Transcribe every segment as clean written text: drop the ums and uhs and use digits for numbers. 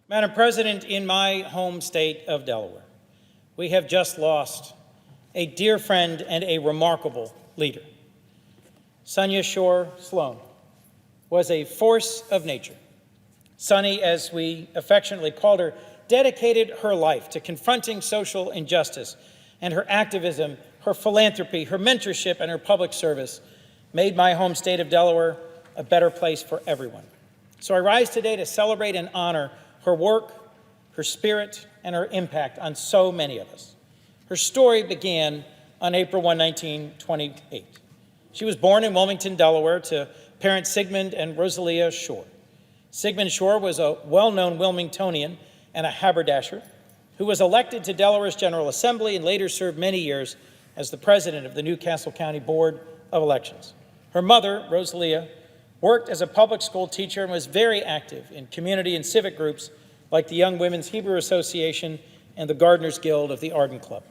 Madam President, in my home state of Delaware, we have just lost a dear friend and a remarkable leader. Sonia Schorr Sloan was a force of nature. Sonny, as we affectionately called her, dedicated her life to confronting social injustice, and her activism, her philanthropy, her mentorship, and her public service made my home state of Delaware a better place for everyone. So I rise today to celebrate and honor her work, her spirit, and her impact on so many of us. Her story began on April 1, 1928. She was born in Wilmington, Delaware, to parents Sigmund and Rosalia Schorr. Sigmund Schorr was a well-known Wilmingtonian and a haberdasher who was elected to Delaware's General Assembly and later served many years as the president of the Newcastle County Board of Elections. Her mother, Rosalia, worked as a public school teacher and was very active in community and civic groups like the Young Women's Hebrew Association and the Gardeners Guild of the Arden Club.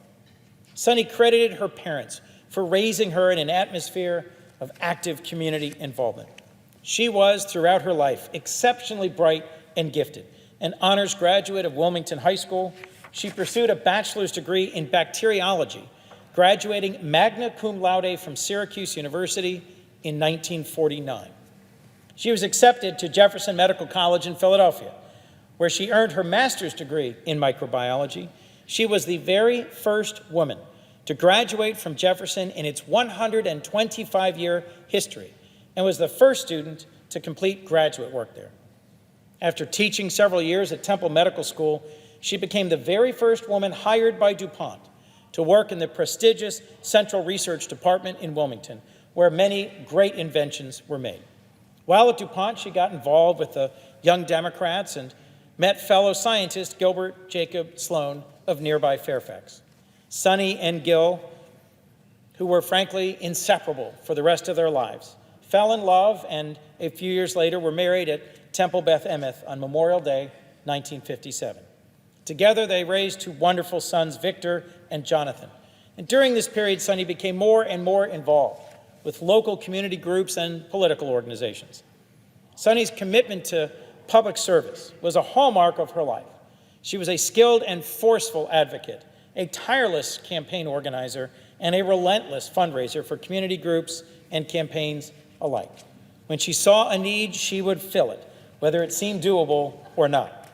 Sonny credited her parents for raising her in an atmosphere of active community involvement. She was, throughout her life, exceptionally bright and gifted. An honors graduate of Wilmington High School, she pursued a bachelor's degree in bacteriology, graduating magna cum laude from Syracuse University in 1949. She was accepted to Jefferson Medical College in Philadelphia, where she earned her master's degree in microbiology. She was the very first woman to graduate from Jefferson in its 125-year history and was the first student to complete graduate work there. After teaching several years at Temple Medical School, she became the very first woman hired by DuPont to work in the prestigious Central Research Department in Wilmington, where many great inventions were made. While at DuPont, she got involved with the Young Democrats and met fellow scientist Gilbert Jacob Sloan of nearby Fairfax. Sonny and Gil, who were frankly inseparable for the rest of their lives, fell in love and a few years later were married at Temple Beth Emeth on Memorial Day, 1957. Together they raised two wonderful sons, Victor and Jonathan. And during this period, Sonny became more and more involved with local community groups and political organizations. Sonny's commitment to public service was a hallmark of her life. She was a skilled and forceful advocate, a tireless campaign organizer, and a relentless fundraiser for community groups and campaigns alike. When she saw a need, she would fill it, whether it seemed doable or not.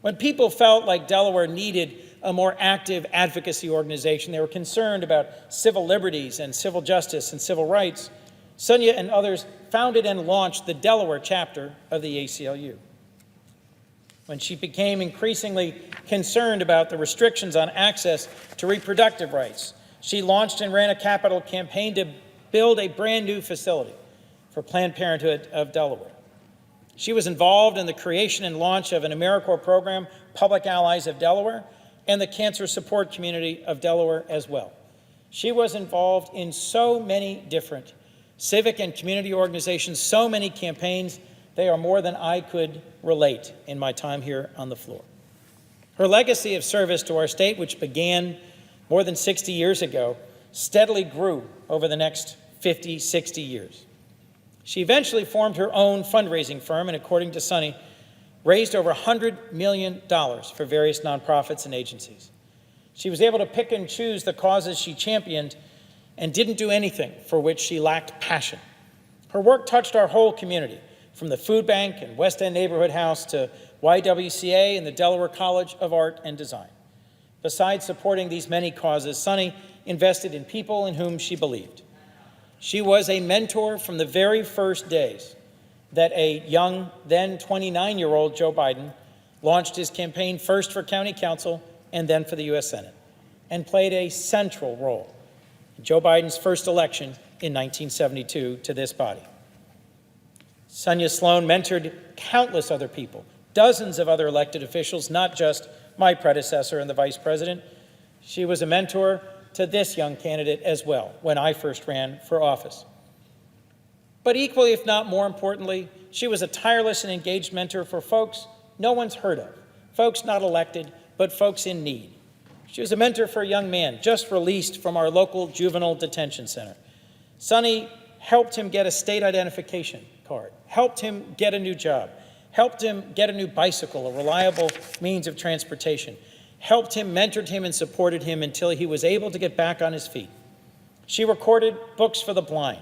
When people felt like Delaware needed a more active advocacy organization, they were concerned about civil liberties and civil justice and civil rights, Sonia and others founded and launched the Delaware chapter of the ACLU. When she became increasingly concerned about the restrictions on access to reproductive rights, she launched and ran a capital campaign to build a brand new facility for Planned Parenthood of Delaware. She was involved in the creation and launch of an AmeriCorps program, Public Allies of Delaware, and the Cancer Support Community of Delaware as well. She was involved in so many different civic and community organizations, so many campaigns. They are more than I could relate in my time here on the floor. Her legacy of service to our state, which began more than 60 years ago, steadily grew over the next 50, 60 years. She eventually formed her own fundraising firm and, according to Sonny, raised over $100 million for various nonprofits and agencies. She was able to pick and choose the causes she championed and didn't do anything for which she lacked passion. Her work touched our whole community, from the food bank and West End Neighborhood House to YWCA and the Delaware College of Art and Design. Besides supporting these many causes, Sonny invested in people in whom she believed. She was a mentor from the very first days that a young, then 29-year-old Joe Biden launched his campaign first for county council and then for the U.S. Senate, and played a central role in Joe Biden's first election in 1972 to this body. Sonia Sloan mentored countless other people, dozens of other elected officials, not just my predecessor and the vice president. She was a mentor to this young candidate as well when I first ran for office. But equally, if not more importantly, she was a tireless and engaged mentor for folks no one's heard of, folks not elected, but folks in need. She was a mentor for a young man just released from our local juvenile detention center. Sonny helped him get a state identification card, helped him get a new job, helped him get a new bicycle, a reliable means of transportation, helped him, mentored him, and supported him until he was able to get back on his feet. She recorded books for the blind.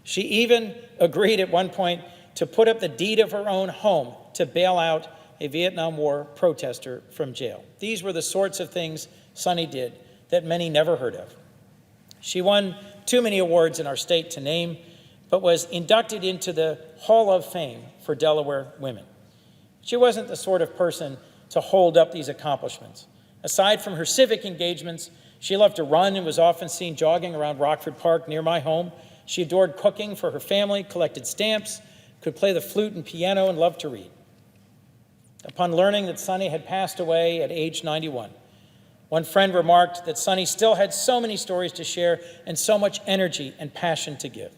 She even agreed at one point to put up the deed of her own home to bail out a Vietnam War protester from jail. These were the sorts of things Sonny did that many never heard of. She won too many awards in our state to name, but was inducted into the Hall of Fame for Delaware women. She wasn't the sort of person to hold up these accomplishments. Aside from her civic engagements, she loved to run and was often seen jogging around Rockford Park near my home. She adored cooking for her family, collected stamps, could play the flute and piano, and loved to read. Upon learning that Sonny had passed away at age 91, one friend remarked that Sonny still had so many stories to share and so much energy and passion to give.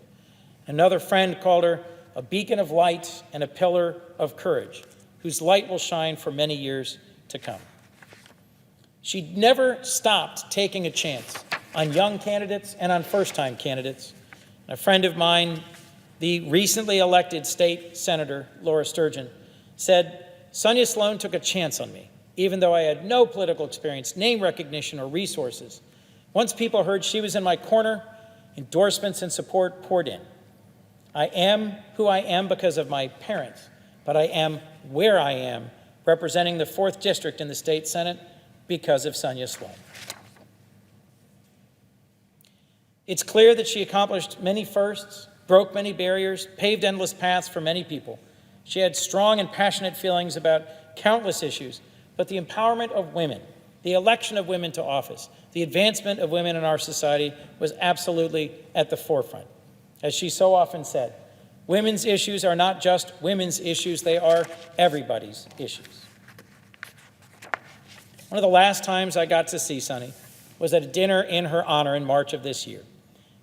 Another friend called her a beacon of light and a pillar of courage, whose light will shine for many years to come. She never stopped taking a chance on young candidates and on first-time candidates. A friend of mine, the recently elected state senator, Laura Sturgeon, said, "Sonia Sloan took a chance on me, even though I had no political experience, name recognition, or resources. Once people heard she was in my corner, endorsements and support poured in. I am who I am because of my parents, but I am where I am, representing the 4th District in the state Senate because of Sonia Sloan." It's clear that she accomplished many firsts, broke many barriers, paved endless paths for many people. She had strong and passionate feelings about countless issues, but the empowerment of women, the election of women to office, the advancement of women in our society was absolutely at the forefront. As she so often said, women's issues are not just women's issues, they are everybody's issues. One of the last times I got to see Sonny was at a dinner in her honor in March of this year.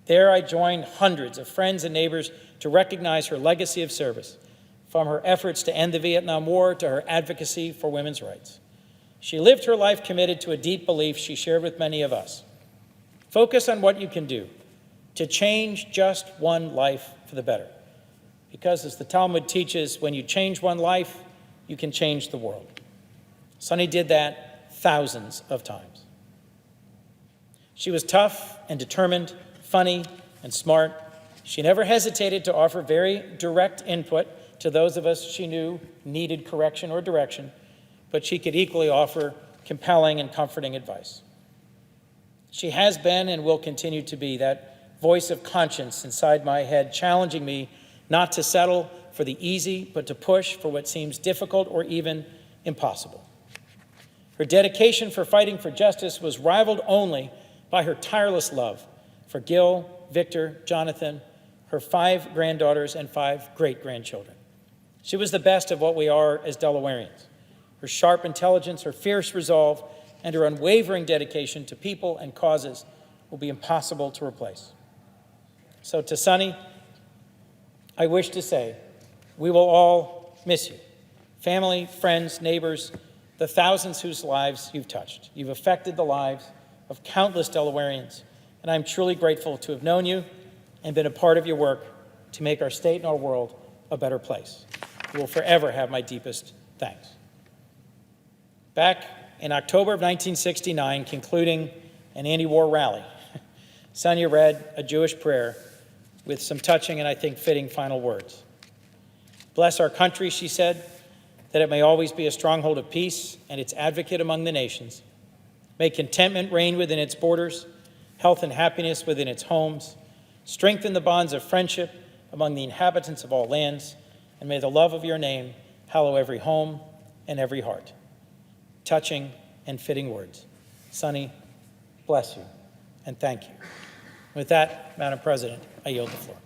There I joined hundreds of friends and neighbors to recognize her legacy of service, from her efforts to end the Vietnam War to her advocacy for women's rights. She lived her life committed to a deep belief she shared with many of us. Focus on what you can do to change just one life for the better. Because as the Talmud teaches, when you change one life, you can change the world. Sonny did that thousands of times. She was tough and determined, funny and smart. She never hesitated to offer very direct input to those of us she knew needed correction or direction, but she could equally offer compelling and comforting advice. She has been and will continue to be that voice of conscience inside my head, challenging me not to settle for the easy, but to push for what seems difficult or even impossible. Her dedication for fighting for justice was rivaled only by her tireless love for Gil, Victor, Jonathan, her 5 granddaughters, and 5 great-grandchildren. She was the best of what we are as Delawareans. Her sharp intelligence, her fierce resolve, and her unwavering dedication to people and causes will be impossible to replace. So to Sonny, I wish to say, we will all miss you. Family, friends, neighbors, the thousands whose lives you've touched. You've affected the lives of countless Delawareans, and I'm truly grateful to have known you and been a part of your work to make our state and our world a better place. You will forever have my deepest thanks. Back in October of 1969, concluding an anti-war rally, Sonia read a Jewish prayer with some touching and I think fitting final words. "Bless our country," she said, "that it may always be a stronghold of peace and its advocate among the nations. May contentment reign within its borders, health and happiness within its homes. Strengthen the bonds of friendship among the inhabitants of all lands, and may the love of your name hallow every home and every heart." Touching and fitting words. Sonny, bless you and thank you. With that, Madam President, I yield the floor.